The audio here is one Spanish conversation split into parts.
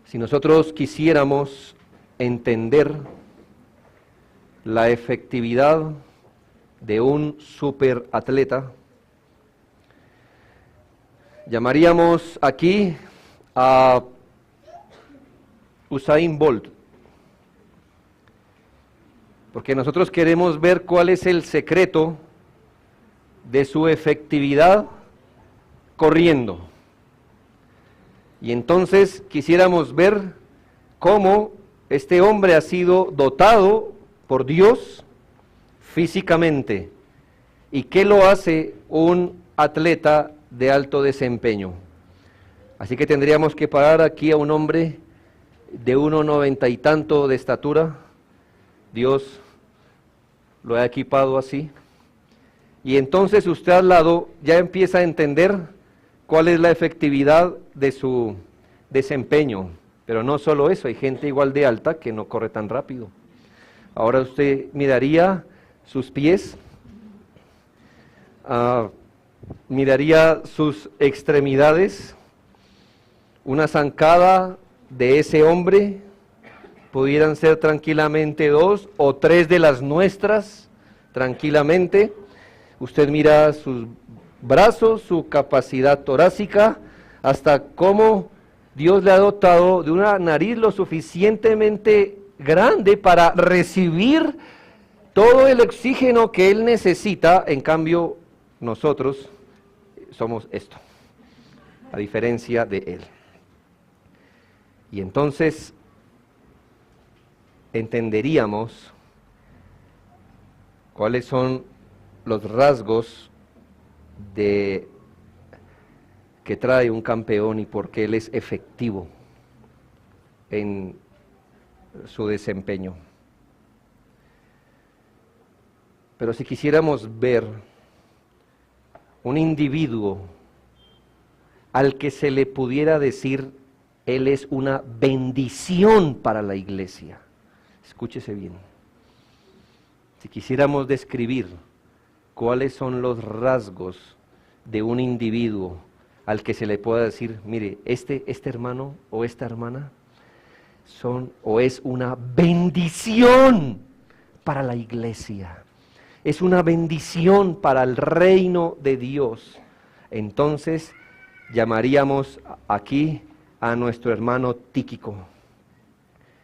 Si nosotros quisiéramos entender la efectividad de un superatleta, llamaríamos aquí a Usain Bolt, porque nosotros queremos ver cuál es el secreto de su efectividad corriendo. Y entonces quisiéramos ver cómo este hombre ha sido dotado por Dios físicamente y qué lo hace un atleta de alto desempeño. Así que tendríamos que parar aquí a un hombre de 1,90 y tanto de estatura. Dios lo ha equipado así. Y entonces usted al lado ya empieza a entender cuál es la efectividad de su desempeño. Pero no solo eso, hay gente igual de alta que no corre tan rápido. Ahora usted miraría sus pies, miraría sus extremidades. Una zancada de ese hombre pudieran ser tranquilamente 2 o 3 de las nuestras, tranquilamente. Usted mira sus brazos, su capacidad torácica, hasta cómo Dios le ha dotado de una nariz lo suficientemente grande para recibir todo el oxígeno que él necesita. En cambio, nosotros somos esto, a diferencia de él. Y entonces entenderíamos cuáles son los rasgos que trae un campeón y por qué él es efectivo en su desempeño. Pero si quisiéramos ver un individuo al que se le pudiera decir, él es una bendición para la iglesia. Escúchese bien. Si quisiéramos describir cuáles son los rasgos de un individuo al que se le pueda decir, mire, este hermano o esta hermana es una bendición para la iglesia, es una bendición para el reino de Dios, entonces llamaríamos aquí a nuestro hermano Tíquico,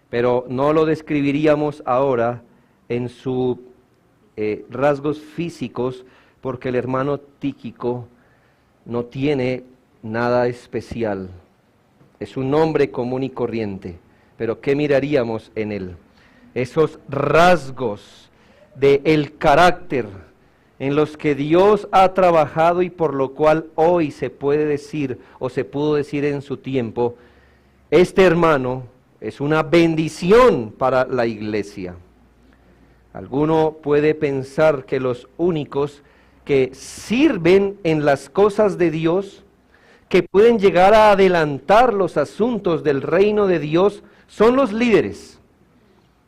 pero no lo describiríamos ahora en sus rasgos físicos, porque el hermano Tíquico no tiene nada especial, es un hombre común y corriente, pero ¿qué miraríamos en él? Esos rasgos del carácter en los que Dios ha trabajado y por lo cual hoy se puede decir o se pudo decir en su tiempo, este hermano es una bendición para la iglesia. Alguno puede pensar que los únicos que sirven en las cosas de Dios, que pueden llegar a adelantar los asuntos del reino de Dios, son los líderes.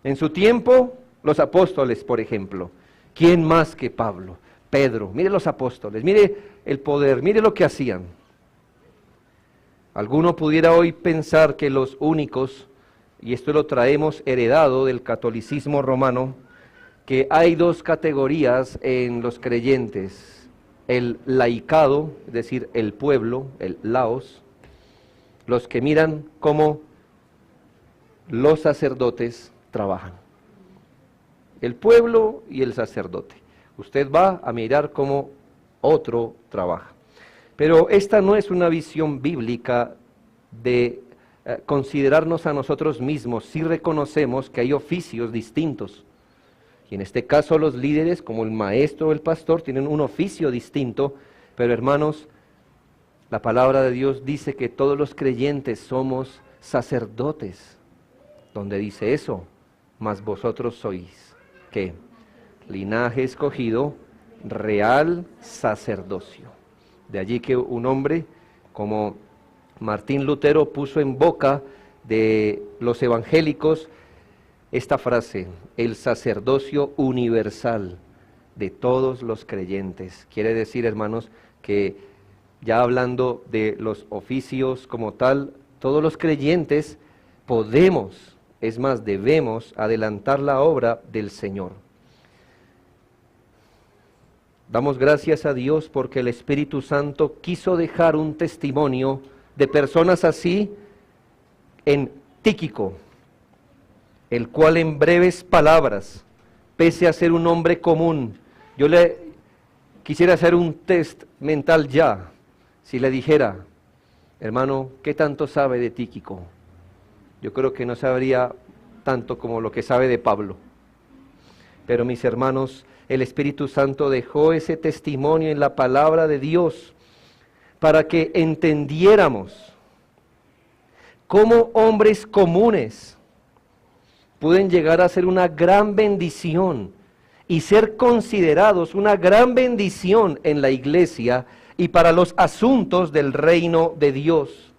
En su tiempo, los apóstoles, por ejemplo. ¿Quién más que Pablo? Pedro. Mire los apóstoles, mire el poder, mire lo que hacían. Alguno pudiera hoy pensar que los únicos, y esto lo traemos heredado del catolicismo romano, que hay dos categorías en los creyentes, el laicado, es decir, el pueblo, el laos, los que miran cómo los sacerdotes trabajan. El pueblo y el sacerdote. Usted va a mirar cómo otro trabaja. Pero esta no es una visión bíblica de considerarnos a nosotros mismos, si reconocemos que hay oficios distintos. Y en este caso los líderes, como el maestro o el pastor, tienen un oficio distinto, pero hermanos, la palabra de Dios dice que todos los creyentes somos sacerdotes. ¿Dónde dice eso? Mas vosotros sois, ¿qué? Linaje escogido, real sacerdocio. De allí que un hombre como Martín Lutero puso en boca de los evangélicos esta frase, el sacerdocio universal de todos los creyentes. Quiere decir, hermanos, que ya hablando de los oficios como tal, todos los creyentes podemos, es más, debemos adelantar la obra del Señor. Damos gracias a Dios porque el Espíritu Santo quiso dejar un testimonio de personas así en Tíquico, el cual en breves palabras, pese a ser un hombre común, yo le quisiera hacer un test mental ya, si le dijera, hermano, ¿qué tanto sabe de Tíquico? Yo creo que no sabría tanto como lo que sabe de Pablo. Pero mis hermanos, el Espíritu Santo dejó ese testimonio en la palabra de Dios para que entendiéramos cómo hombres comunes pueden llegar a ser una gran bendición y ser considerados una gran bendición en la iglesia y para los asuntos del reino de Dios.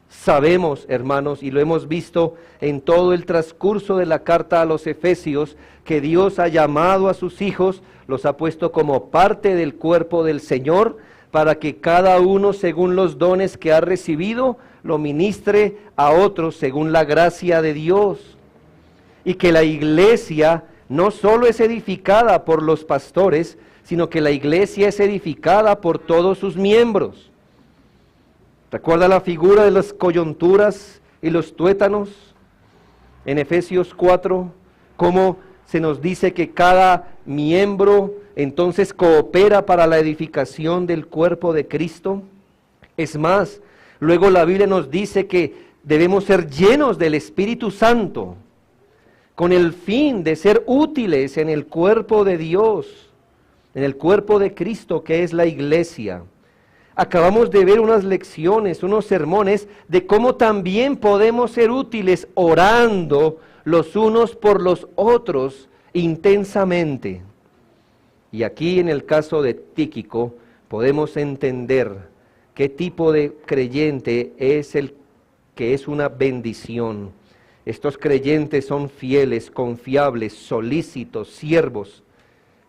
Sabemos, hermanos, y lo hemos visto en todo el transcurso de la carta a los Efesios, que Dios ha llamado a sus hijos, los ha puesto como parte del cuerpo del Señor, para que cada uno, según los dones que ha recibido, lo ministre a otros según la gracia de Dios. Y que la iglesia no solo es edificada por los pastores, sino que la iglesia es edificada por todos sus miembros. ¿Recuerda la figura de las coyunturas y los tuétanos? En Efesios 4, cómo se nos dice que cada miembro entonces coopera para la edificación del cuerpo de Cristo. Es más, luego la Biblia nos dice que debemos ser llenos del Espíritu Santo, con el fin de ser útiles en el cuerpo de Dios, en el cuerpo de Cristo que es la iglesia. Acabamos de ver unas lecciones, unos sermones de cómo también podemos ser útiles orando los unos por los otros intensamente. Y aquí en el caso de Tíquico podemos entender qué tipo de creyente es el que es una bendición. Estos creyentes son fieles, confiables, solícitos, siervos,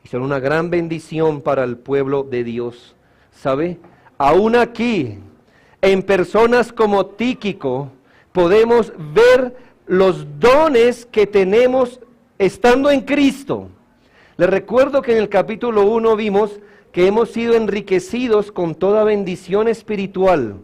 y son una gran bendición para el pueblo de Dios. ¿Sabe? Aún aquí, en personas como Tíquico, podemos ver los dones que tenemos estando en Cristo. Les recuerdo que en el capítulo 1 vimos que hemos sido enriquecidos con toda bendición espiritual.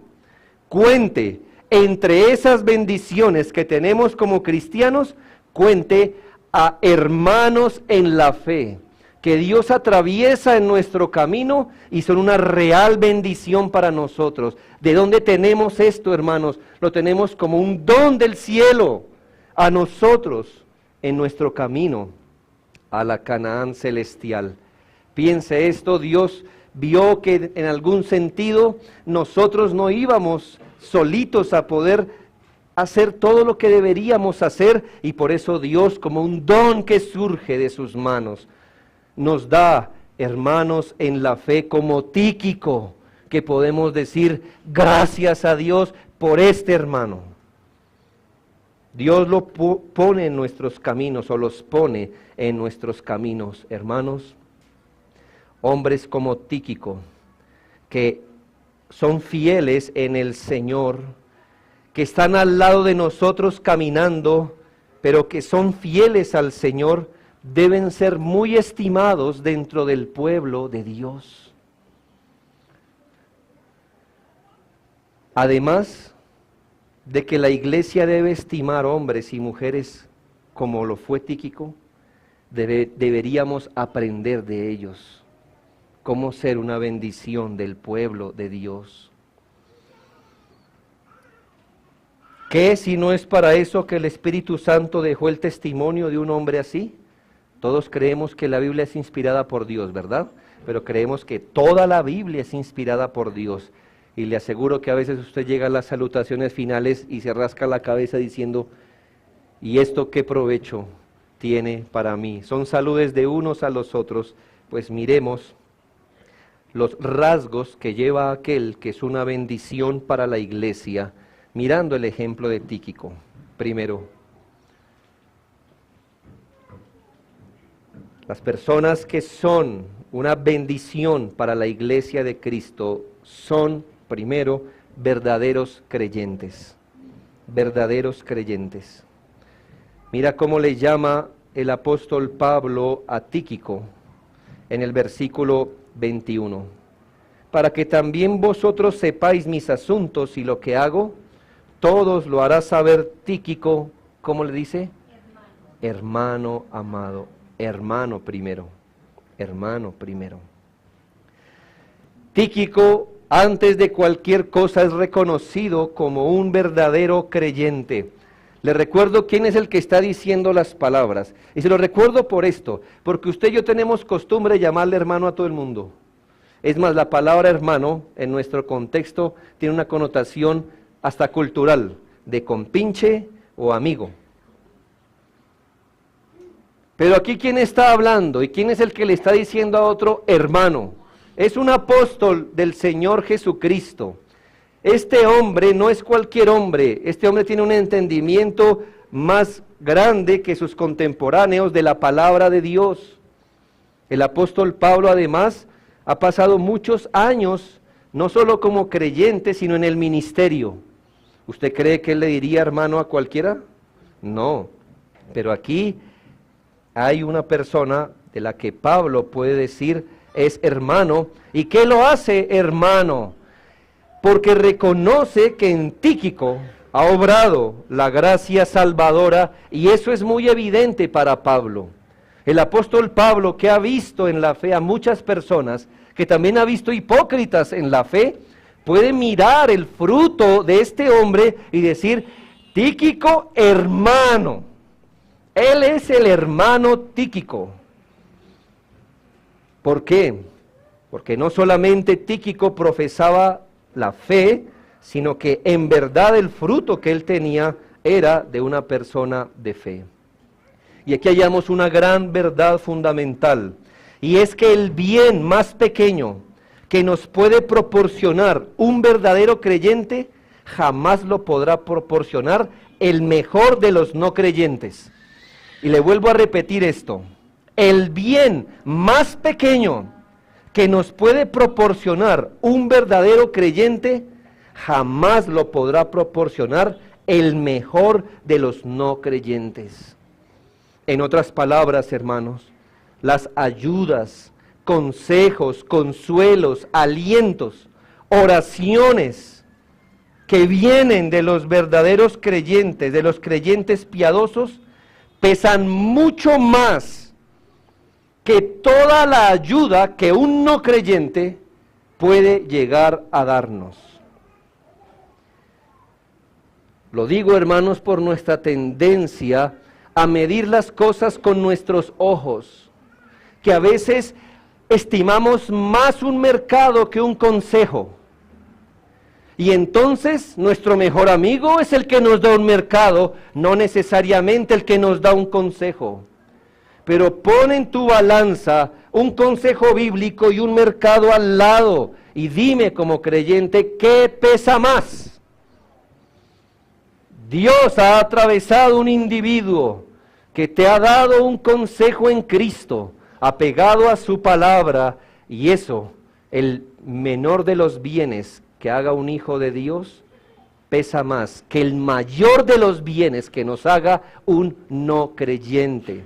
Cuente, entre esas bendiciones que tenemos como cristianos, cuente a hermanos en la fe, que Dios atraviesa en nuestro camino y son una real bendición para nosotros. ¿De dónde tenemos esto, hermanos? Lo tenemos como un don del cielo a nosotros en nuestro camino a la Canaán celestial. Piense esto, Dios vio que en algún sentido nosotros no íbamos solitos a poder hacer todo lo que deberíamos hacer, y por eso Dios, como un don que surge de sus manos, nos da hermanos en la fe como Tíquico, que podemos decir gracias a Dios por este hermano. Dios lo pone en nuestros caminos, o los pone en nuestros caminos, hermanos. Hombres como Tíquico, que son fieles en el Señor, que están al lado de nosotros caminando, pero que son fieles al Señor, deben ser muy estimados dentro del pueblo de Dios. Además de que la iglesia debe estimar hombres y mujeres como lo fue Tíquico, deberíamos aprender de ellos cómo ser una bendición del pueblo de Dios. ¿Qué si no es para eso que el Espíritu Santo dejó el testimonio de un hombre así? Todos creemos que la Biblia es inspirada por Dios, ¿verdad? Pero creemos que toda la Biblia es inspirada por Dios. Y le aseguro que a veces usted llega a las salutaciones finales y se rasca la cabeza diciendo, ¿y esto qué provecho tiene para mí? Son saludes de unos a los otros. Pues miremos los rasgos que lleva aquel que es una bendición para la iglesia, mirando el ejemplo de Tíquico. Primero, las personas que son una bendición para la iglesia de Cristo son, primero, verdaderos creyentes. verdaderos creyentes. Mira cómo le llama el apóstol Pablo a Tíquico en el versículo 21. Para que también vosotros sepáis mis asuntos y lo que hago, todos lo hará saber Tíquico, ¿cómo le dice? Hermano amado, hermano primero. Tíquico, antes de cualquier cosa, es reconocido como un verdadero creyente. Le recuerdo quién es el que está diciendo las palabras. Y se lo recuerdo por esto, porque usted y yo tenemos costumbre de llamarle hermano a todo el mundo. Es más, la palabra hermano, en nuestro contexto, tiene una connotación hasta cultural, de compinche o amigo. Pero aquí, ¿quién está hablando? ¿Y quién es el que le está diciendo a otro hermano? Es un apóstol del Señor Jesucristo. Este hombre no es cualquier hombre, este hombre tiene un entendimiento más grande que sus contemporáneos de la palabra de Dios. El apóstol Pablo además ha pasado muchos años, no solo como creyente, sino en el ministerio. ¿Usted cree que él le diría hermano a cualquiera? No, pero aquí hay una persona de la que Pablo puede decir es hermano. ¿Y qué lo hace hermano? Porque reconoce que en Tíquico ha obrado la gracia salvadora, y eso es muy evidente para Pablo. El apóstol Pablo, que ha visto en la fe a muchas personas, que también ha visto hipócritas en la fe, puede mirar el fruto de este hombre y decir, Tíquico hermano. Él es el hermano Tíquico. ¿Por qué? Porque no solamente Tíquico profesaba la fe, sino que en verdad el fruto que él tenía era de una persona de fe. Y aquí hallamos una gran verdad fundamental, y es que el bien más pequeño que nos puede proporcionar un verdadero creyente, jamás lo podrá proporcionar el mejor de los no creyentes. Y le vuelvo a repetir esto, el bien más pequeño que nos puede proporcionar un verdadero creyente, jamás lo podrá proporcionar el mejor de los no creyentes. En otras palabras, hermanos, las ayudas, consejos, consuelos, alientos, oraciones que vienen de los verdaderos creyentes, de los creyentes piadosos, pesan mucho más que toda la ayuda que un no creyente puede llegar a darnos. Lo digo, hermanos, por nuestra tendencia a medir las cosas con nuestros ojos, que a veces estimamos más un mercado que un consejo. Y entonces nuestro mejor amigo es el que nos da un mercado, no necesariamente el que nos da un consejo. Pero pon en tu balanza un consejo bíblico y un mercado al lado, y dime como creyente, ¿qué pesa más? Dios ha atravesado un individuo que te ha dado un consejo en Cristo, apegado a su palabra, y eso, el menor de los bienes que haga un hijo de Dios, pesa más que el mayor de los bienes que nos haga un no creyente.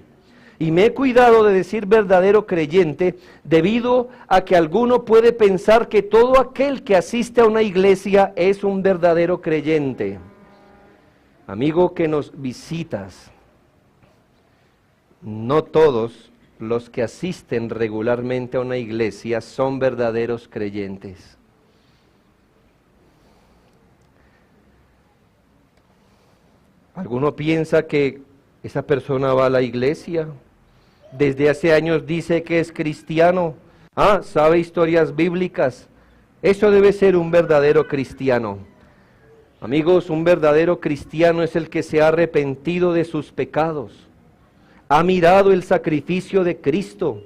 Y me he cuidado de decir verdadero creyente, debido a que alguno puede pensar que todo aquel que asiste a una iglesia es un verdadero creyente. Amigo que nos visitas, no todos los que asisten regularmente a una iglesia son verdaderos creyentes. Alguno piensa que esa persona va a la iglesia, desde hace años dice que es cristiano, sabe historias bíblicas, eso debe ser un verdadero cristiano. Amigos, un verdadero cristiano es el que se ha arrepentido de sus pecados, ha mirado el sacrificio de Cristo,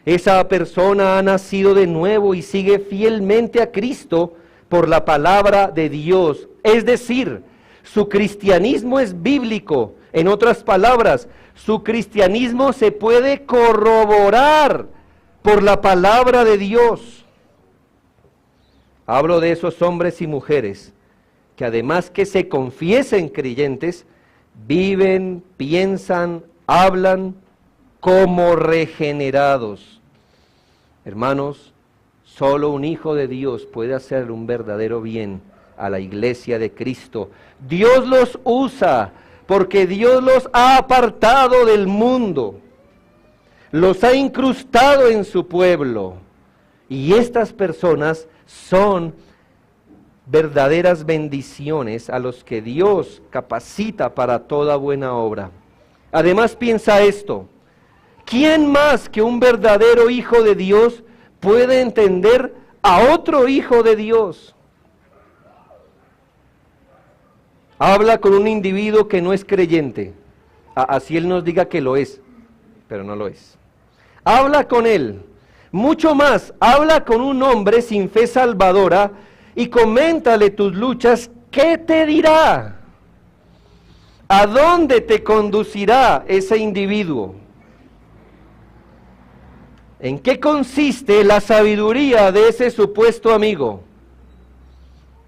esa persona ha nacido de nuevo y sigue fielmente a Cristo por la palabra de Dios, es decir, su cristianismo es bíblico. En otras palabras, su cristianismo se puede corroborar por la palabra de Dios. Hablo de esos hombres y mujeres que además que se confiesen creyentes, viven, piensan, hablan como regenerados. Hermanos, solo un hijo de Dios puede hacer un verdadero bien a la iglesia de Cristo. Dios los usa porque Dios los ha apartado del mundo, los ha incrustado en su pueblo, y estas personas son verdaderas bendiciones a los que Dios capacita para toda buena obra. Además, piensa esto: ¿quién más que un verdadero hijo de Dios puede entender a otro hijo de Dios? Habla con un individuo que no es creyente, así él nos diga que lo es, pero no lo es. Habla con él, mucho más, habla con un hombre sin fe salvadora y coméntale tus luchas. ¿Qué te dirá? ¿A dónde te conducirá ese individuo? ¿En qué consiste la sabiduría de ese supuesto amigo?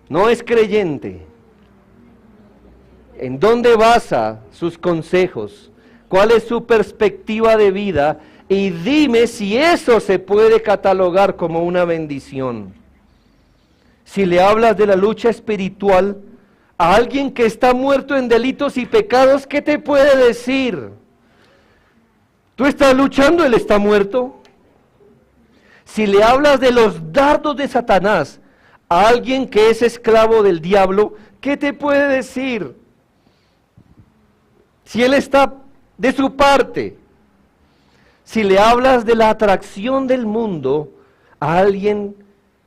No es creyente. ¿En dónde basa sus consejos? ¿Cuál es su perspectiva de vida? Y dime si eso se puede catalogar como una bendición. Si le hablas de la lucha espiritual a alguien que está muerto en delitos y pecados, ¿qué te puede decir? ¿Tú estás luchando, él está muerto? Si le hablas de los dardos de Satanás a alguien que es esclavo del diablo, ¿qué te puede decir? Si él está de su parte. Si le hablas de la atracción del mundo a alguien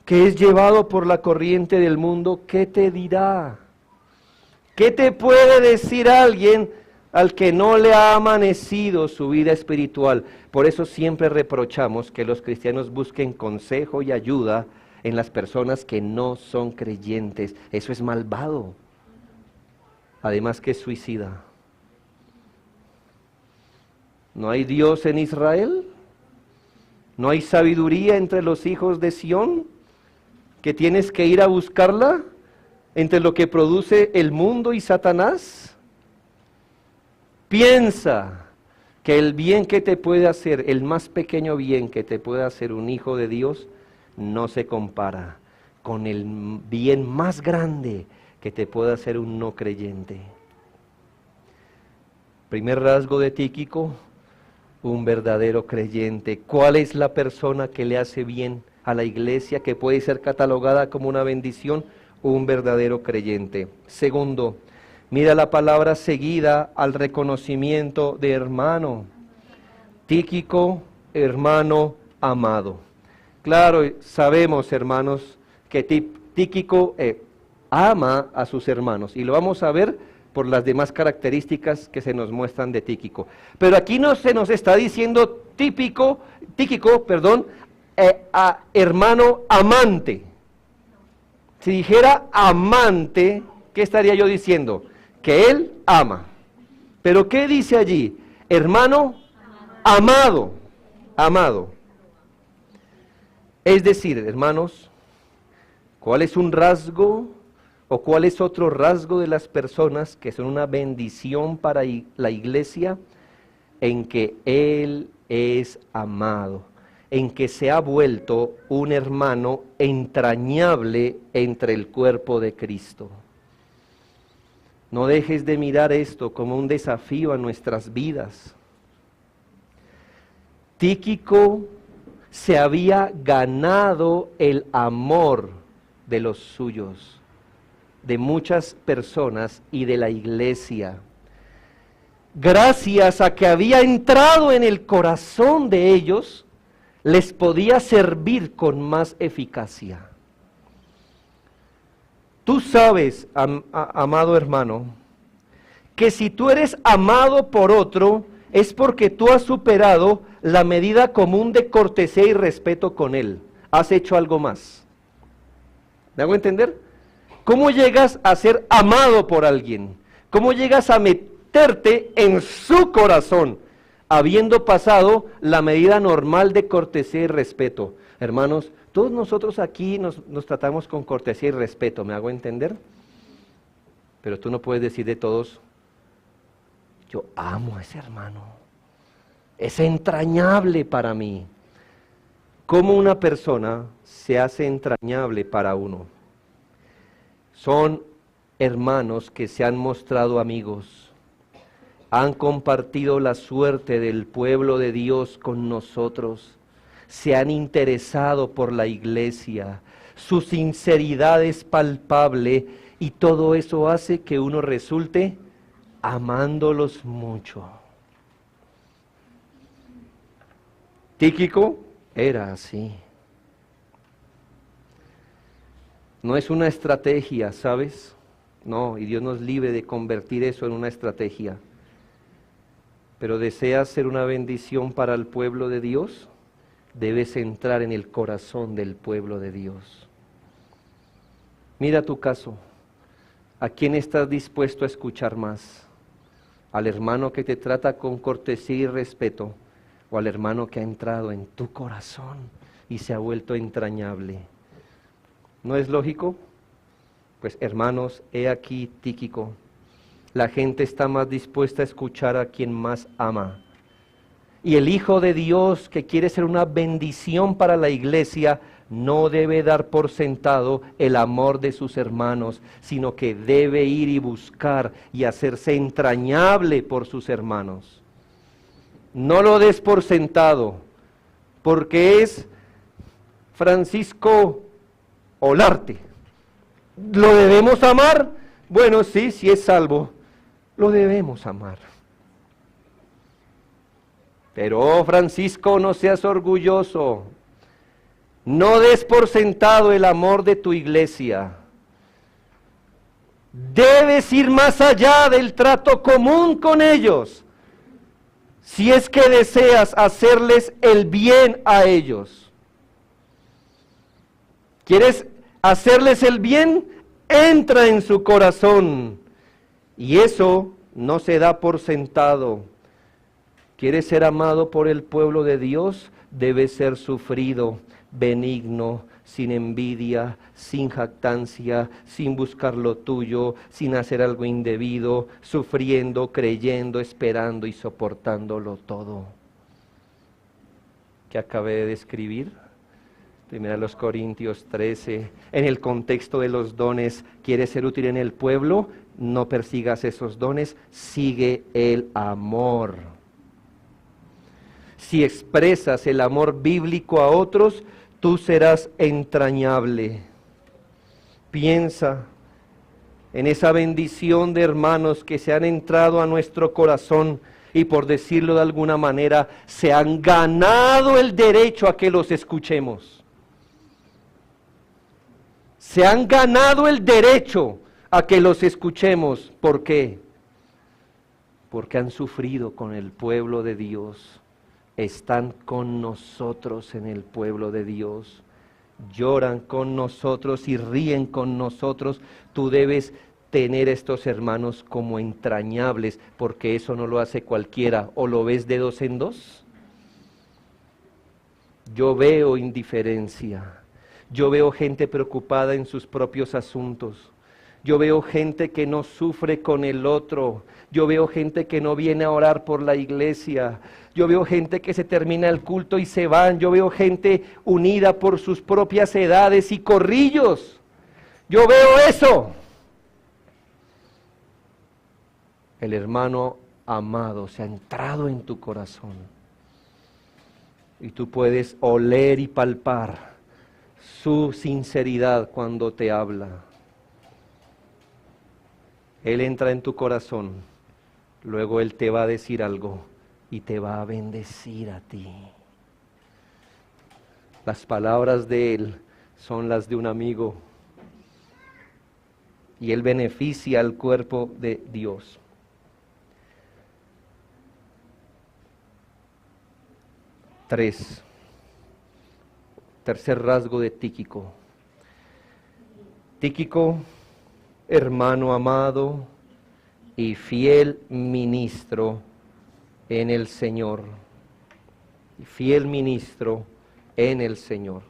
que es llevado por la corriente del mundo, ¿qué te dirá? ¿Qué te puede decir alguien al que no le ha amanecido su vida espiritual? Por eso siempre reprochamos que los cristianos busquen consejo y ayuda en las personas que no son creyentes. Eso es malvado. Además que es suicida. ¿No hay Dios en Israel? ¿No hay sabiduría entre los hijos de Sión? ¿Que tienes que ir a buscarla entre lo que produce el mundo y Satanás? Piensa que el bien que te puede hacer, el más pequeño bien que te puede hacer un hijo de Dios, no se compara con el bien más grande que te puede hacer un no creyente. Primer rasgo de Tíquico: un verdadero creyente. ¿Cuál es la persona que le hace bien a la iglesia, que puede ser catalogada como una bendición? Un verdadero creyente. Segundo, mira la palabra seguida al reconocimiento de hermano. Tíquico, hermano amado. Claro, sabemos, hermanos, que Tíquico ama a sus hermanos, y lo vamos a ver por las demás características que se nos muestran de Tíquico. Pero aquí no se nos está diciendo Tíquico, hermano amante. Si dijera amante, ¿qué estaría yo diciendo? Que él ama. Pero ¿qué dice allí? Hermano amado, amado. Es decir, hermanos, ¿cuál es un rasgo o cuál es otro rasgo de las personas que son una bendición para la iglesia? En que él es amado, en que se ha vuelto un hermano entrañable entre el cuerpo de Cristo. No dejes de mirar esto como un desafío a nuestras vidas. Tíquico se había ganado el amor de los suyos, de muchas personas y de la iglesia, gracias a que había entrado en el corazón de ellos, les podía servir con más eficacia. Tú sabes, amado hermano, que si tú eres amado por otro, es porque tú has superado la medida común de cortesía y respeto con él. Has hecho algo más. ¿Me hago entender? ¿Cómo llegas a ser amado por alguien? ¿Cómo llegas a meterte en su corazón, habiendo pasado la medida normal de cortesía y respeto? Hermanos, todos nosotros aquí nos tratamos con cortesía y respeto, ¿me hago entender? Pero tú no puedes decir de todos, yo amo a ese hermano, es entrañable para mí. ¿Cómo una persona se hace entrañable para uno? Son hermanos que se han mostrado amigos, han compartido la suerte del pueblo de Dios con nosotros, se han interesado por la iglesia, su sinceridad es palpable y todo eso hace que uno resulte amándolos mucho. Tíquico era así. No es una estrategia, ¿sabes? No, y Dios nos libre de convertir eso en una estrategia. Pero deseas ser una bendición para el pueblo de Dios, debes entrar en el corazón del pueblo de Dios. Mira tu caso. ¿A quién estás dispuesto a escuchar más? ¿Al hermano que te trata con cortesía y respeto? ¿O al hermano que ha entrado en tu corazón y se ha vuelto entrañable? ¿No es lógico? Pues hermanos, he aquí Tíquico. La gente está más dispuesta a escuchar a quien más ama. Y el Hijo de Dios que quiere ser una bendición para la iglesia no debe dar por sentado el amor de sus hermanos, sino que debe ir y buscar y hacerse entrañable por sus hermanos. No lo des por sentado, porque es Francisco Olarte. ¿Lo debemos amar? Bueno, sí, si es salvo, lo debemos amar. Pero, oh Francisco, no seas orgulloso. No des por sentado el amor de tu iglesia. Debes ir más allá del trato común con ellos, si es que deseas hacerles el bien a ellos. ¿Quieres hacerles el bien? Entra en su corazón. Y eso no se da por sentado. ¿Quieres ser amado por el pueblo de Dios? Debes ser sufrido, benigno, sin envidia, sin jactancia, sin buscar lo tuyo, sin hacer algo indebido, sufriendo, creyendo, esperando y soportándolo todo. ¿Qué acabé de describir? 1 Corintios 13, en el contexto de los dones, ¿quieres ser útil en el pueblo? No persigas esos dones, sigue el amor. Si expresas el amor bíblico a otros, tú serás entrañable. Piensa en esa bendición de hermanos que se han entrado a nuestro corazón y, por decirlo de alguna manera, se han ganado el derecho a que los escuchemos. Se han ganado el derecho a que los escuchemos. ¿Por qué? Porque han sufrido con el pueblo de Dios. Están con nosotros en el pueblo de Dios. Lloran con nosotros y ríen con nosotros. Tú debes tener estos hermanos como entrañables, porque eso no lo hace cualquiera. ¿O lo ves de dos en dos? Yo veo indiferencia. Yo veo gente preocupada en sus propios asuntos. Yo veo gente que no sufre con el otro. Yo veo gente que no viene a orar por la iglesia. Yo veo gente que se termina el culto y se van. Yo veo gente unida por sus propias edades y corrillos. Yo veo eso. El hermano amado se ha entrado en tu corazón. Y tú puedes oler y palpar su sinceridad cuando te habla. Él entra en tu corazón, luego Él te va a decir algo y te va a bendecir a ti. Las palabras de Él son las de un amigo y Él beneficia al cuerpo de Dios. Tercer rasgo de Tíquico. Tíquico, hermano amado y fiel ministro en el Señor. Fiel ministro en el Señor.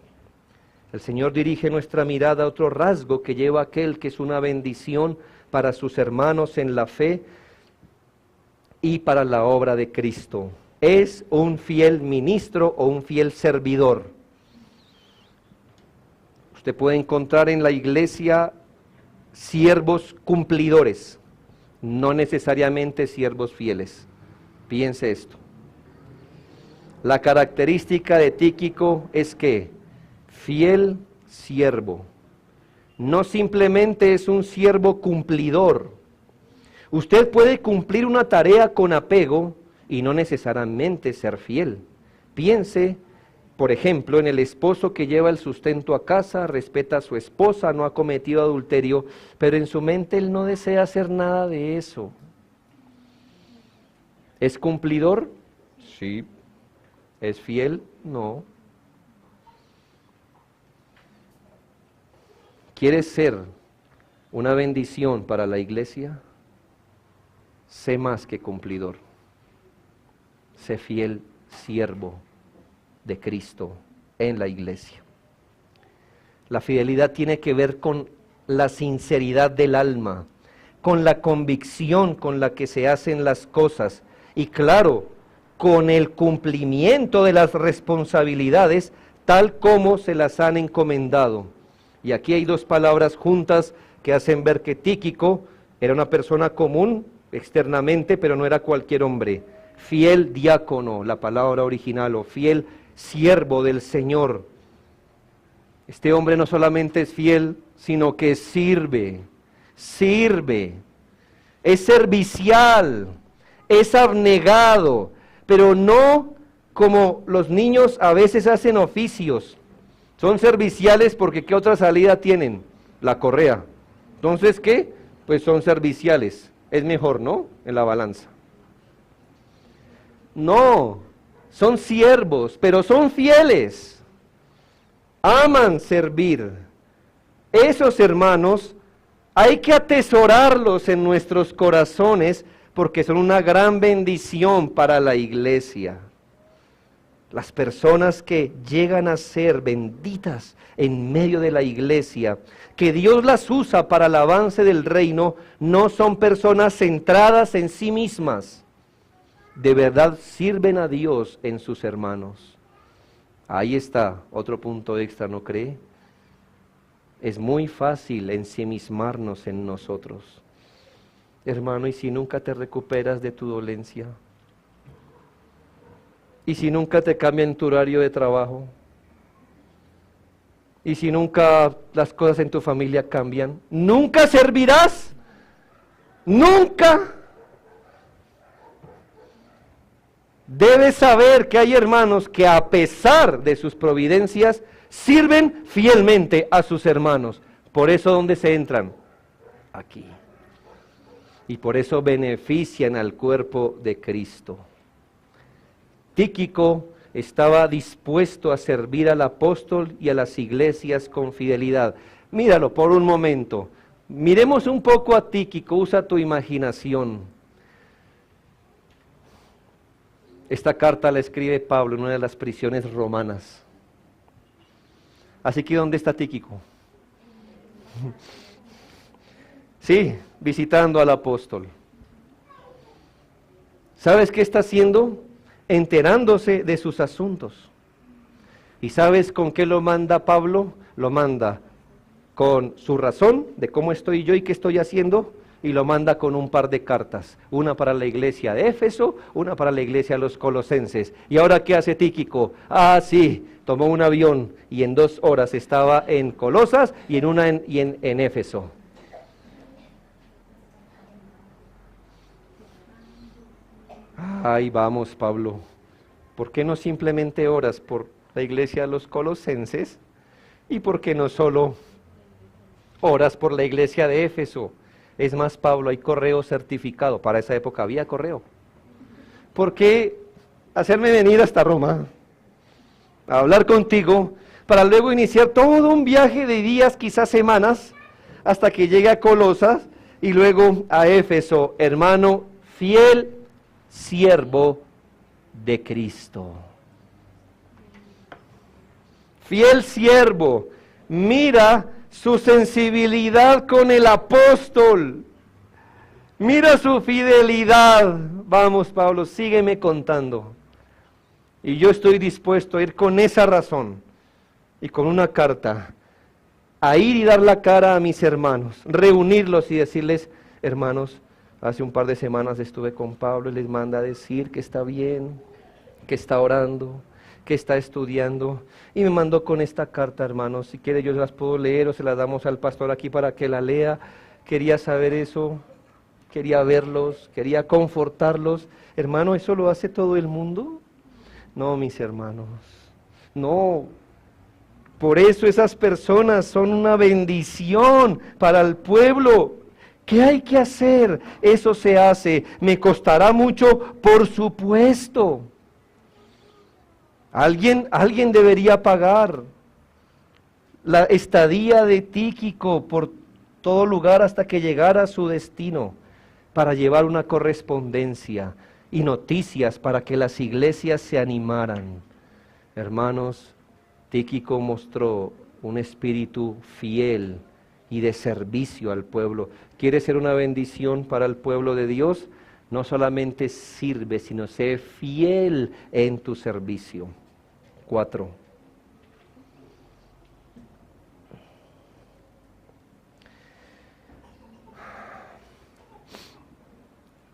El Señor dirige nuestra mirada a otro rasgo que lleva a aquel que es una bendición para sus hermanos en la fe y para la obra de Cristo. Es un fiel ministro o un fiel servidor. Usted puede encontrar en la iglesia siervos cumplidores, no necesariamente siervos fieles. Piense esto. La característica de Tíquico es que fiel siervo, no simplemente es un siervo cumplidor. Usted puede cumplir una tarea con apego y no necesariamente ser fiel. Piense, por ejemplo, en el esposo que lleva el sustento a casa, respeta a su esposa, no ha cometido adulterio, pero en su mente él no desea hacer nada de eso. ¿Es cumplidor? Sí. ¿Es fiel? No. ¿Quieres ser una bendición para la iglesia? Sé más que cumplidor. Sé fiel siervo de Cristo en la iglesia. La fidelidad tiene que ver con la sinceridad del alma, con la convicción con la que se hacen las cosas y claro, con el cumplimiento de las responsabilidades tal como se las han encomendado. Y aquí hay dos palabras juntas que hacen ver que Tíquico era una persona común externamente, pero no era cualquier hombre. Fiel diácono, la palabra original, o fiel siervo del Señor. Este hombre no solamente es fiel, sino que sirve, es servicial, es abnegado, pero no como los niños a veces hacen oficios. Son serviciales porque ¿qué otra salida tienen? La correa. Entonces, ¿qué? Pues son serviciales. Es mejor, ¿no? En la balanza. No, son siervos, pero son fieles. Aman servir. Esos hermanos hay que atesorarlos en nuestros corazones porque son una gran bendición para la iglesia. Las personas que llegan a ser benditas en medio de la iglesia, que Dios las usa para el avance del reino, no son personas centradas en sí mismas. De verdad sirven a Dios en sus hermanos. Ahí está otro punto extra, ¿no cree? Es muy fácil ensimismarnos en nosotros. Hermano, ¿y si nunca te recuperas de tu dolencia? ¿Y si nunca te cambian tu horario de trabajo? ¿Y si nunca las cosas en tu familia cambian? ¿Nunca servirás? ¿Nunca? Debes saber que hay hermanos que a pesar de sus providencias, sirven fielmente a sus hermanos. Por eso, ¿dónde se entran? Aquí. Y por eso benefician al cuerpo de Cristo. Tíquico estaba dispuesto a servir al apóstol y a las iglesias con fidelidad. Míralo por un momento. Miremos un poco a Tíquico, usa tu imaginación. Esta carta la escribe Pablo en una de las prisiones romanas. Así que, ¿dónde está Tíquico? Sí, visitando al apóstol. ¿Sabes qué está haciendo? Enterándose de sus asuntos. ¿Y sabes con qué lo manda Pablo? Lo manda con su razón de cómo estoy yo y qué estoy haciendo, y lo manda con un par de cartas, una para la iglesia de Éfeso, una para la iglesia de los Colosenses. ¿Y ahora qué hace Tíquico? Ah, sí, tomó un avión y en 2 horas estaba en Colosas y en Éfeso. Ahí vamos, Pablo. ¿Por qué no simplemente oras por la iglesia de los Colosenses? ¿Y por qué no solo oras por la iglesia de Éfeso? Es más, Pablo, hay correo certificado. Para esa época había correo. ¿Por qué hacerme venir hasta Roma a hablar contigo para luego iniciar todo un viaje de días, quizás semanas, hasta que llegue a Colosas y luego a Éfeso? Hermano, fiel siervo de Cristo. Fiel siervo. Mira su sensibilidad con el apóstol. Mira su fidelidad. Vamos, Pablo, sígueme contando. Y yo estoy dispuesto a ir con esa razón y con una carta, a ir y dar la cara a mis hermanos, reunirlos y decirles, hermanos, hace un par de semanas estuve con Pablo y les manda a decir que está bien, que está orando, que está estudiando, y me mandó con esta carta, hermanos. Si quiere yo las puedo leer o se las damos al pastor aquí para que la lea. Quería saber eso, quería verlos, quería confortarlos. Hermano, ¿eso lo hace todo el mundo? No, mis hermanos, no. Por eso esas personas son una bendición para el pueblo. ¿Qué hay que hacer? Eso se hace. ¿Me costará mucho? Por supuesto. Alguien debería pagar la estadía de Tíquico por todo lugar hasta que llegara a su destino, para llevar una correspondencia y noticias para que las iglesias se animaran. Hermanos, Tíquico mostró un espíritu fiel y de servicio al pueblo. ¿Quieres ser una bendición para el pueblo de Dios? No solamente sirve, sino sé fiel en tu servicio. 4.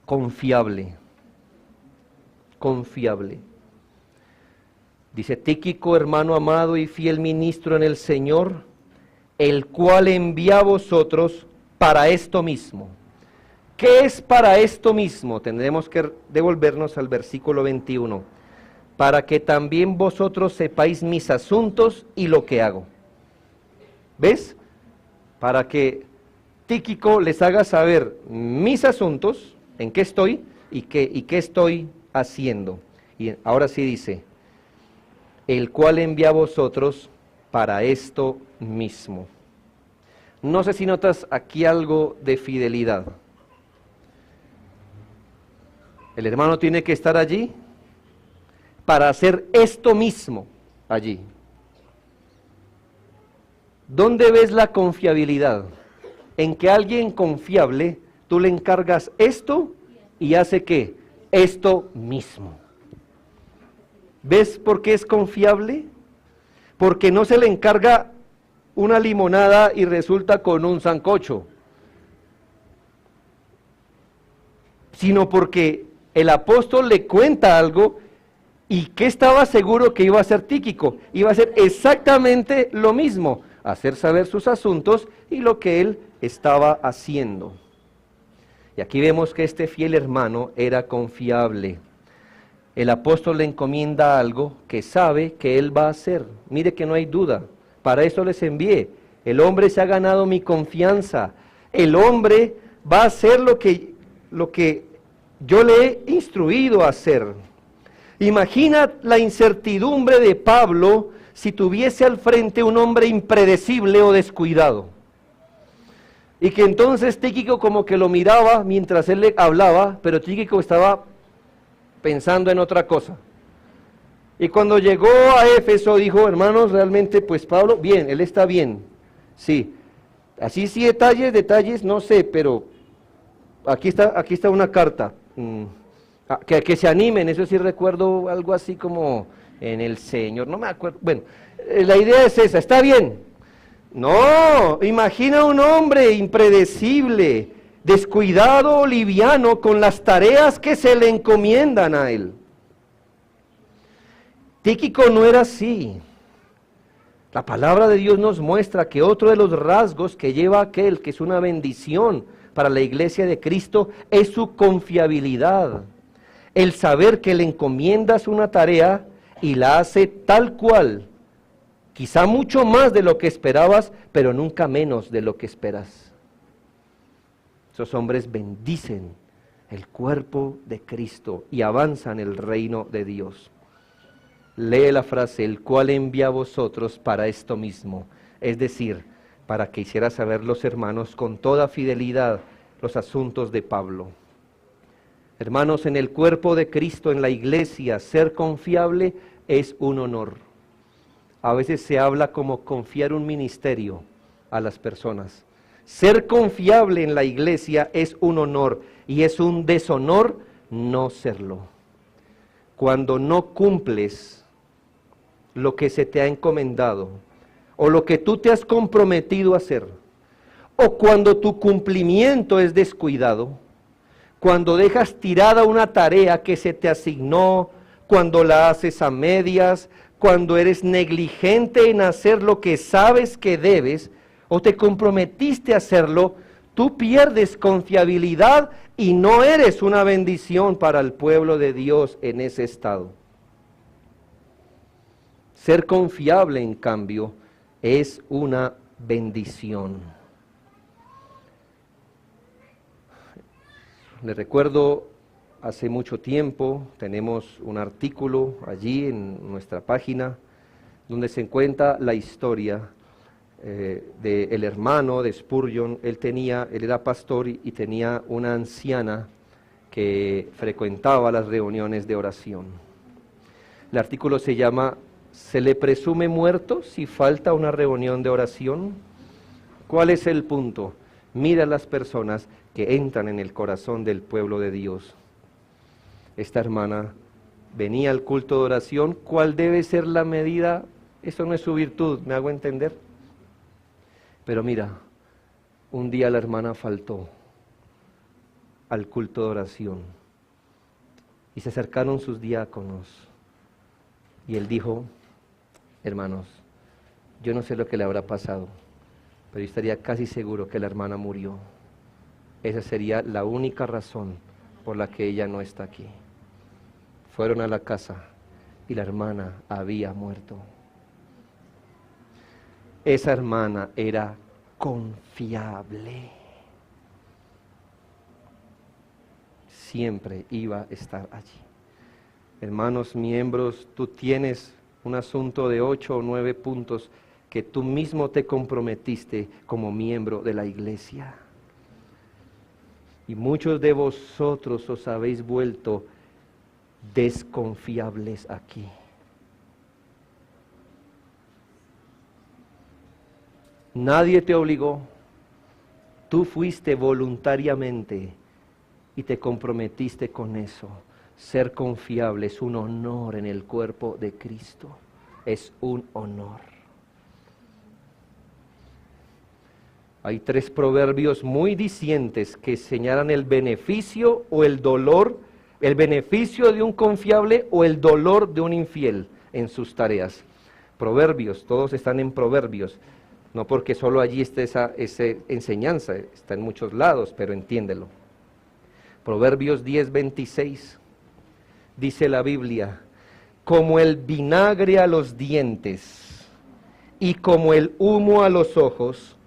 Confiable. Confiable. Dice Tíquico, hermano amado y fiel ministro en el Señor, el cual envía a vosotros para esto mismo. ¿Qué es para esto mismo? Tendremos que devolvernos al versículo 21. Para que también vosotros sepáis mis asuntos y lo que hago. ¿Ves? Para que Tíquico les haga saber mis asuntos, en qué estoy y qué estoy haciendo. Y ahora sí dice, el cual envía a vosotros para esto mismo. No sé si notas aquí algo de fidelidad. El hermano tiene que estar allí para hacer esto mismo allí. ¿Dónde ves la confiabilidad? En que alguien confiable, tú le encargas esto y hace ¿qué? Esto mismo. ¿Ves por qué es confiable? Porque no se le encarga una limonada y resulta con un sancocho, sino porque el apóstol le cuenta algo y que estaba seguro que iba a ser Tíquico, iba a hacer exactamente lo mismo, hacer saber sus asuntos y lo que él estaba haciendo. Y aquí vemos que este fiel hermano era confiable. El apóstol le encomienda algo que sabe que él va a hacer. Mire que no hay duda, para eso les envié. El hombre se ha ganado mi confianza. El hombre va a hacer lo que yo le he instruido a hacer. Imagina la incertidumbre de Pablo si tuviese al frente un hombre impredecible o descuidado. Y que entonces Tíquico como que lo miraba mientras él le hablaba, pero Tíquico estaba pensando en otra cosa. Y cuando llegó a Éfeso dijo, hermanos, realmente pues Pablo, bien, él está bien, sí. Así sí detalles, no sé, pero aquí está una carta. Que se animen, eso sí recuerdo algo así como en el Señor, no me acuerdo. Bueno, la idea es esa, está bien. No, imagina un hombre impredecible, descuidado, liviano, con las tareas que se le encomiendan a él. Tíquico no era así. La palabra de Dios nos muestra que otro de los rasgos que lleva aquel que es una bendición para la iglesia de Cristo es su confiabilidad. El saber que le encomiendas una tarea y la hace tal cual, quizá mucho más de lo que esperabas, pero nunca menos de lo que esperas. Esos hombres bendicen el cuerpo de Cristo y avanzan el reino de Dios. Lee la frase, el cual envía a vosotros para esto mismo, es decir, para que hiciera saber los hermanos con toda fidelidad los asuntos de Pablo. Hermanos, en el cuerpo de Cristo, en la iglesia, ser confiable es un honor. A veces se habla como confiar un ministerio a las personas. Ser confiable en la iglesia es un honor y es un deshonor no serlo. Cuando no cumples lo que se te ha encomendado o lo que tú te has comprometido a hacer, o cuando tu cumplimiento es descuidado, cuando dejas tirada una tarea que se te asignó, cuando la haces a medias, cuando eres negligente en hacer lo que sabes que debes, o te comprometiste a hacerlo, tú pierdes confiabilidad y no eres una bendición para el pueblo de Dios en ese estado. Ser confiable, en cambio, es una bendición. Les recuerdo, hace mucho tiempo tenemos un artículo allí en nuestra página donde se cuenta la historia del hermano de Spurgeon. Él era pastor y tenía una anciana que frecuentaba las reuniones de oración. El artículo se llama ¿Se le presume muerto si falta una reunión de oración? ¿Cuál es el punto? Mira a las personas que entran en el corazón del pueblo de Dios. Esta hermana venía al culto de oración. ¿Cuál debe ser la medida? Eso no es su virtud, ¿me hago entender? Pero mira, un día la hermana faltó al culto de oración y se acercaron sus diáconos y él dijo: hermanos, yo no sé lo que le habrá pasado, pero yo estaría casi seguro que la hermana murió. Esa sería la única razón por la que ella no está aquí. Fueron a la casa y la hermana había muerto. Esa hermana era confiable. Siempre iba a estar allí. Hermanos, miembros, tú tienes un asunto de 8 o 9 puntos que tú mismo te comprometiste como miembro de la iglesia. Y muchos de vosotros os habéis vuelto desconfiables aquí. Nadie te obligó, tú fuiste voluntariamente y te comprometiste con eso. Ser confiable es un honor en el cuerpo de Cristo, es un honor. Hay 3 proverbios muy dicientes que señalan el beneficio o el dolor, el beneficio de un confiable o el dolor de un infiel en sus tareas. Proverbios, todos están en Proverbios, no porque solo allí esté esa enseñanza, está en muchos lados, pero entiéndelo. Proverbios 10:26, dice la Biblia: como el vinagre a los dientes y como el humo a los ojos,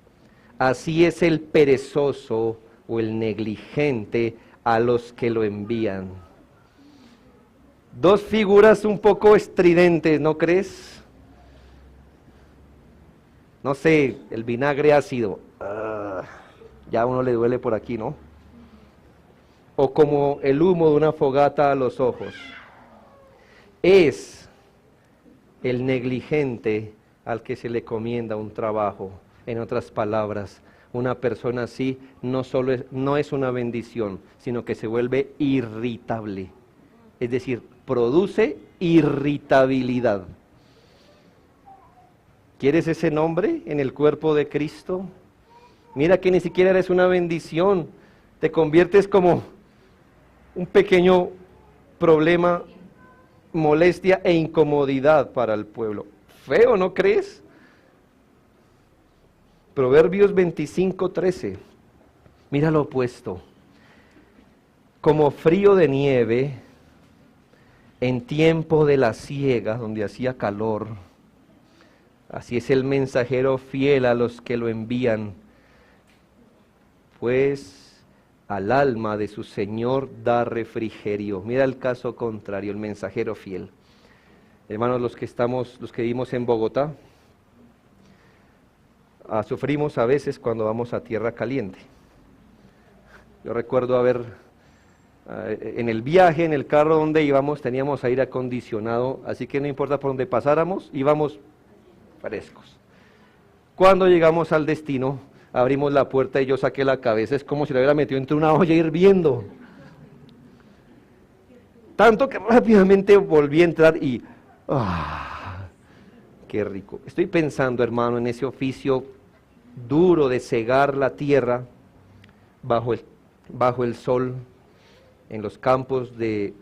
así es el perezoso o el negligente a los que lo envían. 2 figuras un poco estridentes, ¿no crees? No sé, el vinagre ácido, ya a uno le duele por aquí, ¿no? O como el humo de una fogata a los ojos. Es el negligente al que se le comienda un trabajo. En otras palabras, una persona así no es una bendición, sino que se vuelve irritable. Es decir, produce irritabilidad. ¿Quieres ese nombre en el cuerpo de Cristo? Mira que ni siquiera eres una bendición. Te conviertes como un pequeño problema, molestia e incomodidad para el pueblo. Feo, ¿no crees? Proverbios 25:13. Mira lo opuesto. Como frío de nieve en tiempo de la siega, donde hacía calor, así es el mensajero fiel a los que lo envían, pues al alma de su Señor da refrigerio. Mira el caso contrario, el mensajero fiel. Hermanos, los que vivimos en Bogotá, sufrimos a veces cuando vamos a tierra caliente. Yo recuerdo en el viaje, en el carro donde íbamos, teníamos aire acondicionado, así que no importa por donde pasáramos, íbamos frescos. Cuando llegamos al destino, abrimos la puerta y yo saqué la cabeza, es como si la hubiera metido entre una olla hirviendo. Tanto que rápidamente volví a entrar y... qué rico. Estoy pensando, hermano, en ese oficio duro de cegar la tierra bajo el sol, en los campos de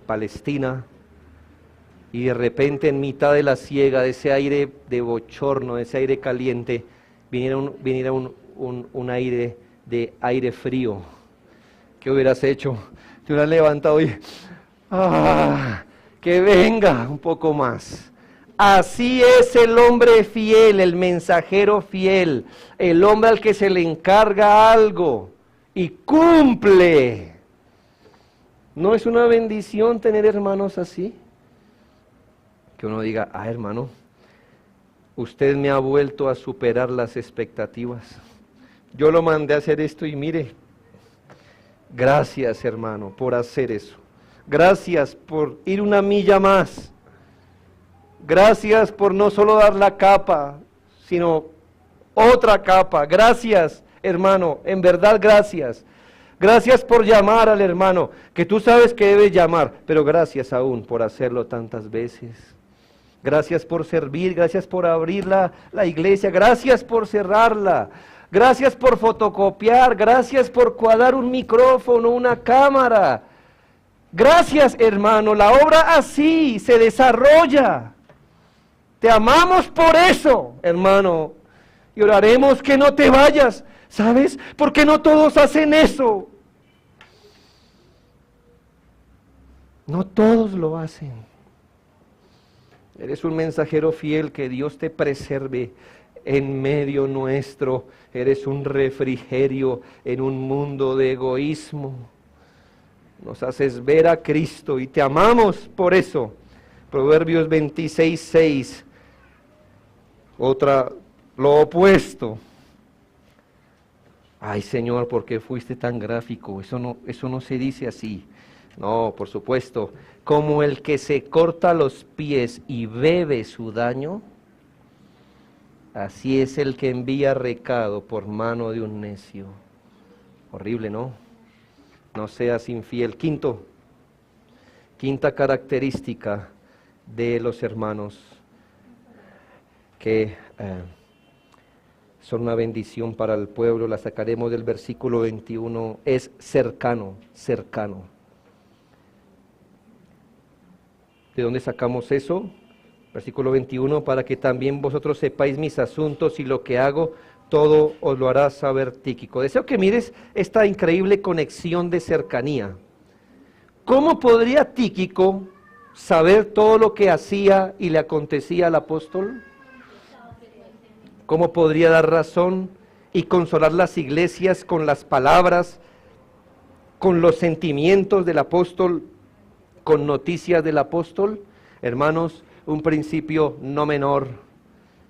Palestina, y de repente en mitad de la siega, de ese aire de bochorno, de ese aire caliente, viniera un aire de aire frío. ¿Qué hubieras hecho? Te hubieras levantado y... que venga un poco más. Así es el hombre fiel, el mensajero fiel, el hombre al que se le encarga algo y cumple. ¿No es una bendición tener hermanos así? Que uno diga, hermano, usted me ha vuelto a superar las expectativas. Yo lo mandé a hacer esto y mire, gracias, hermano, por hacer eso. Gracias por ir una milla más. Gracias por no solo dar la capa, sino otra capa. Gracias, hermano, en verdad gracias. Gracias por llamar al hermano, que tú sabes que debes llamar, pero gracias aún por hacerlo tantas veces. Gracias por servir, gracias por abrir la iglesia, gracias por cerrarla. Gracias por fotocopiar, gracias por cuadrar un micrófono, una cámara. Gracias, hermano, la obra así se desarrolla. Te amamos por eso, hermano, y oraremos que no te vayas, ¿sabes? Porque no todos hacen eso. No todos lo hacen. Eres un mensajero fiel, que Dios te preserve en medio nuestro. Eres un refrigerio en un mundo de egoísmo. Nos haces ver a Cristo y te amamos por eso. Proverbios 26:6. Lo opuesto. Ay, Señor, ¿por qué fuiste tan gráfico? Eso no se dice así. No, por supuesto. Como el que se corta los pies y bebe su daño, así es el que envía recado por mano de un necio. Horrible, ¿no? No seas infiel. Quinta característica de los hermanos que son una bendición para el pueblo, la sacaremos del versículo 21, es cercano. ¿De dónde sacamos eso? Versículo 21, para que también vosotros sepáis mis asuntos y lo que hago, todo os lo hará saber Tíquico. Deseo que mires esta increíble conexión de cercanía. ¿Cómo podría Tíquico saber todo lo que hacía y le acontecía al apóstol? ¿Cómo podría dar razón y consolar las iglesias con las palabras, con los sentimientos del apóstol, con noticias del apóstol? Hermanos, un principio no menor,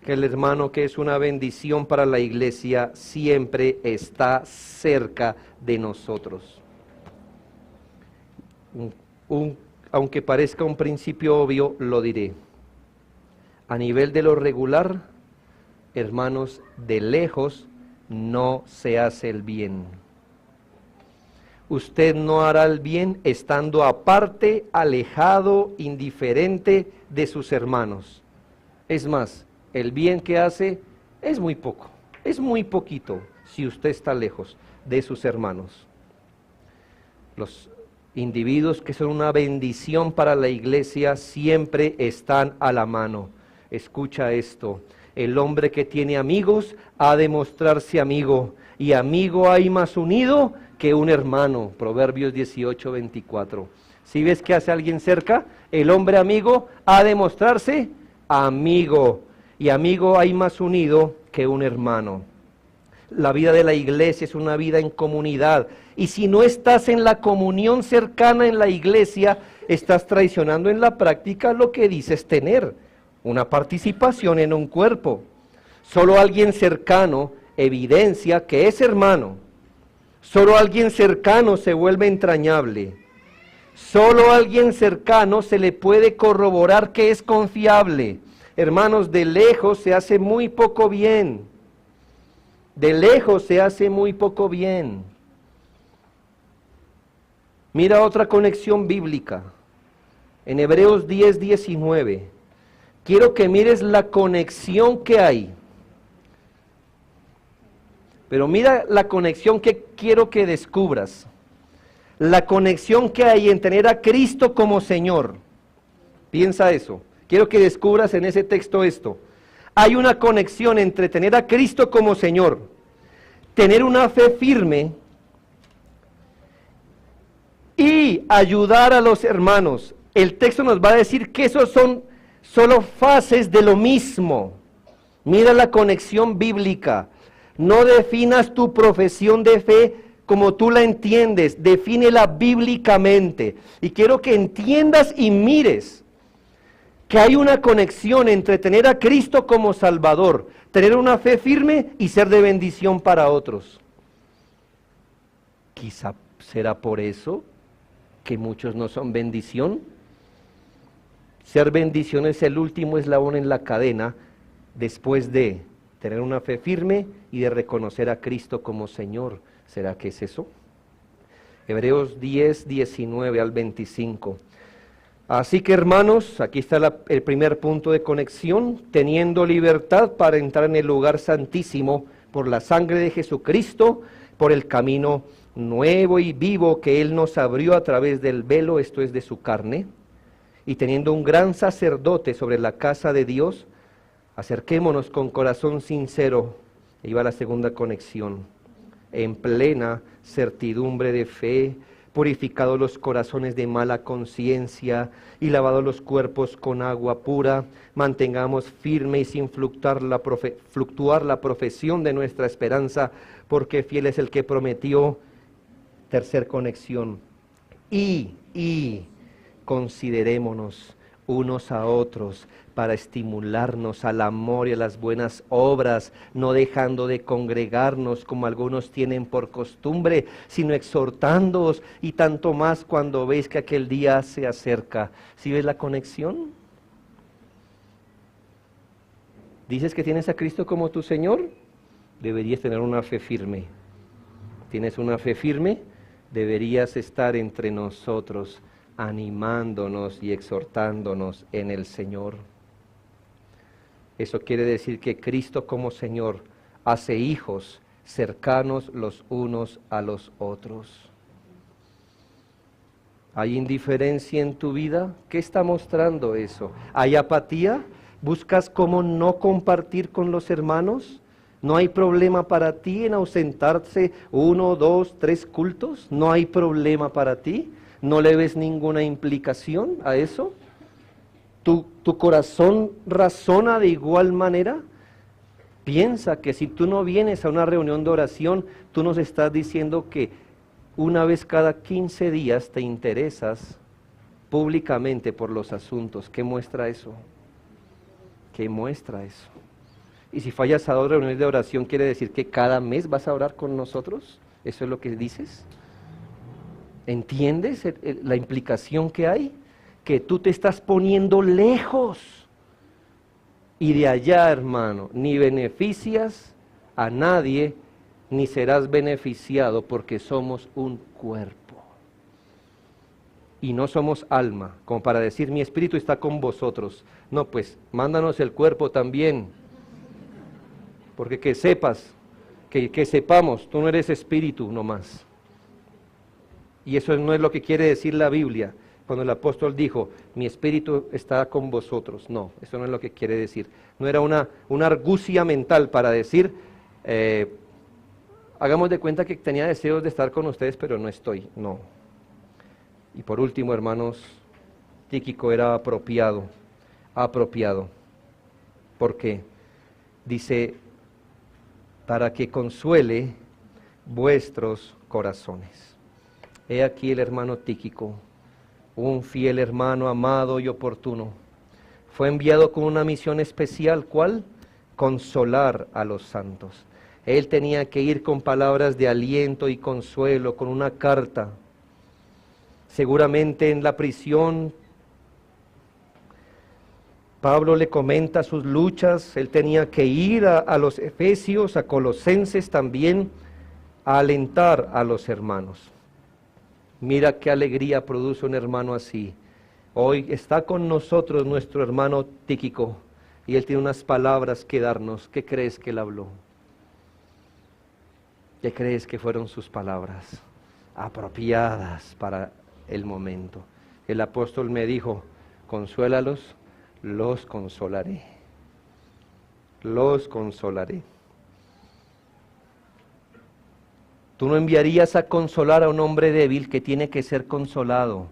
que el hermano que es una bendición para la iglesia siempre está cerca de nosotros. Aunque parezca un principio obvio, lo diré. A nivel de lo regular, hermanos, de lejos no se hace el bien. Usted no hará el bien estando aparte, alejado, indiferente de sus hermanos. Es más, el bien que hace es muy poco, es muy poquito si usted está lejos de sus hermanos. Los individuos que son una bendición para la iglesia siempre están a la mano. Escucha esto. El hombre que tiene amigos ha de mostrarse amigo, y amigo hay más unido que un hermano. Proverbios 18:24. ¿Sí ves que hace alguien cerca? El hombre amigo ha de mostrarse amigo, y amigo hay más unido que un hermano. La vida de la iglesia es una vida en comunidad, y si no estás en la comunión cercana en la iglesia, estás traicionando en la práctica lo que dices tener, una participación en un cuerpo. Solo alguien cercano evidencia que es hermano. Solo alguien cercano se vuelve entrañable. Solo alguien cercano se le puede corroborar que es confiable. Hermanos, de lejos se hace muy poco bien. De lejos se hace muy poco bien. Mira otra conexión bíblica. En Hebreos 10:19. Quiero que mires la conexión que hay. Pero mira la conexión que quiero que descubras. La conexión que hay en tener a Cristo como Señor. Piensa eso. Quiero que descubras en ese texto esto. Hay una conexión entre tener a Cristo como Señor, tener una fe firme y ayudar a los hermanos. El texto nos va a decir que esos son solo fases de lo mismo. Mira la conexión bíblica. No definas tu profesión de fe como tú la entiendes, defínela bíblicamente. Y quiero que entiendas y mires que hay una conexión entre tener a Cristo como Salvador, tener una fe firme y ser de bendición para otros. Quizá será por eso que muchos no son bendición. Ser bendición es el último eslabón en la cadena después de tener una fe firme y de reconocer a Cristo como Señor. ¿Será que es eso? Hebreos 10:19 al 25. Así que hermanos, aquí está el primer punto de conexión, teniendo libertad para entrar en el lugar santísimo por la sangre de Jesucristo, por el camino nuevo y vivo que Él nos abrió a través del velo, esto es de su carne, y teniendo un gran sacerdote sobre la casa de Dios, acerquémonos con corazón sincero, ahí va la segunda conexión, en plena certidumbre de fe, purificados los corazones de mala conciencia y lavados los cuerpos con agua pura, mantengamos firme y sin fluctuar la profesión de nuestra esperanza, porque fiel es el que prometió. Tercer conexión, y considerémonos unos a otros para estimularnos al amor y a las buenas obras, no dejando de congregarnos como algunos tienen por costumbre, sino exhortándoos, y tanto más cuando veis que aquel día se acerca. ¿Sí ves la conexión? ¿Dices que tienes a Cristo como tu Señor? Deberías tener una fe firme. ¿Tienes una fe firme? Deberías estar entre nosotros, animándonos y exhortándonos en el Señor. Eso quiere decir que Cristo como Señor hace hijos cercanos los unos a los otros. ¿Hay indiferencia en tu vida? ¿Qué está mostrando eso? ¿Hay apatía? ¿Buscas cómo no compartir con los hermanos? ¿No hay problema para ti en ausentarse 1, 2, 3 cultos? ¿No hay problema para ti? ¿No le ves ninguna implicación a eso? ¿Tu corazón razona de igual manera? Piensa que si tú no vienes a una reunión de oración, tú nos estás diciendo que una vez cada 15 días te interesas públicamente por los asuntos. ¿Qué muestra eso? ¿Qué muestra eso? Y si fallas a 2 reuniones de oración, ¿quiere decir que cada mes vas a orar con nosotros? ¿Eso es lo que dices? ¿Entiendes la implicación que hay? Que tú te estás poniendo lejos. Y de allá, hermano, ni beneficias a nadie, ni serás beneficiado, porque somos un cuerpo. Y no somos alma, como para decir, mi espíritu está con vosotros. No, pues, mándanos el cuerpo también. Porque que sepas, que sepamos, tú no eres espíritu nomás. Y eso no es lo que quiere decir la Biblia, cuando el apóstol dijo, mi espíritu está con vosotros. No, eso no es lo que quiere decir. No era una argucia mental para decir, hagamos de cuenta que tenía deseos de estar con ustedes, pero no estoy. No. Y por último, hermanos, Tíquico era apropiado. ¿Por qué? Dice, para que consuele vuestros corazones. He aquí el hermano Tíquico, un fiel hermano amado y oportuno. Fue enviado con una misión especial, ¿cuál? Consolar a los santos. Él tenía que ir con palabras de aliento y consuelo, con una carta. Seguramente en la prisión Pablo le comenta sus luchas, él tenía que ir a los Efesios, a Colosenses también, a alentar a los hermanos. Mira qué alegría produce un hermano así. Hoy está con nosotros nuestro hermano Tíquico y él tiene unas palabras que darnos. ¿Qué crees que él habló? ¿Qué crees que fueron sus palabras? Apropiadas para el momento. El apóstol me dijo, consuélalos, los consolaré. Los consolaré. Tú no enviarías a consolar a un hombre débil que tiene que ser consolado.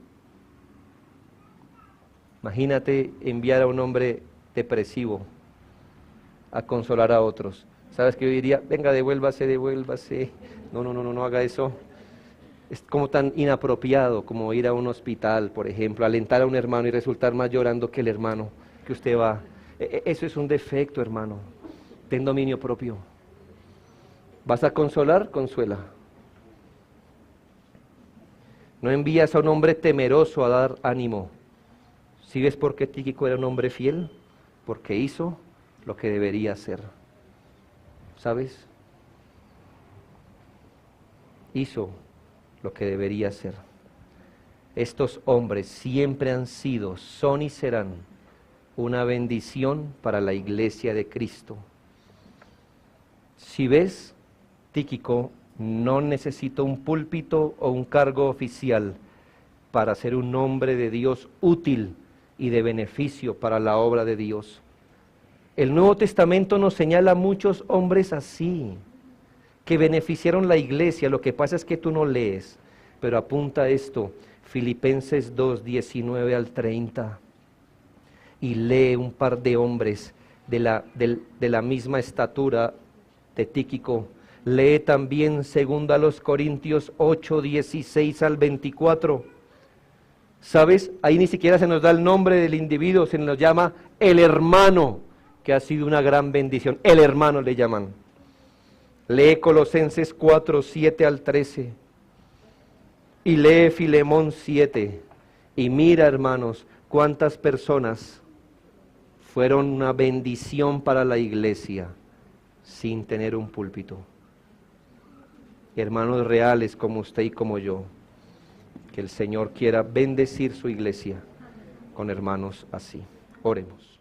Imagínate enviar a un hombre depresivo a consolar a otros. ¿Sabes qué yo diría? Venga, devuélvase. No haga eso. Es como tan inapropiado como ir a un hospital, por ejemplo, alentar a un hermano y resultar más llorando que el hermano que usted va. Eso es un defecto, hermano. Ten dominio propio. ¿Vas a consolar? Consuela. No envías a un hombre temeroso a dar ánimo. ¿Sí ves por qué Tíquico era un hombre fiel? Porque hizo lo que debería hacer. ¿Sabes? Hizo lo que debería hacer. Estos hombres siempre han sido, son y serán una bendición para la iglesia de Cristo. Si ves, Tíquico no necesita un púlpito o un cargo oficial para ser un hombre de Dios útil y de beneficio para la obra de Dios. El Nuevo Testamento nos señala a muchos hombres así, que beneficiaron la iglesia. Lo que pasa es que tú no lees, pero apunta esto, Filipenses 2, 19 al 30, y lee un par de hombres de la misma estatura de Tíquico. Lee también 2 Corintios 8, 16 al 24. ¿Sabes? Ahí ni siquiera se nos da el nombre del individuo, se nos llama el hermano, que ha sido una gran bendición. El hermano le llaman. Lee Colosenses 4, 7 al 13. Y lee Filemón 7. Y mira, hermanos, cuántas personas fueron una bendición para la iglesia sin tener un púlpito. Hermanos reales como usted y como yo. Que el Señor quiera bendecir su iglesia con hermanos así. Oremos.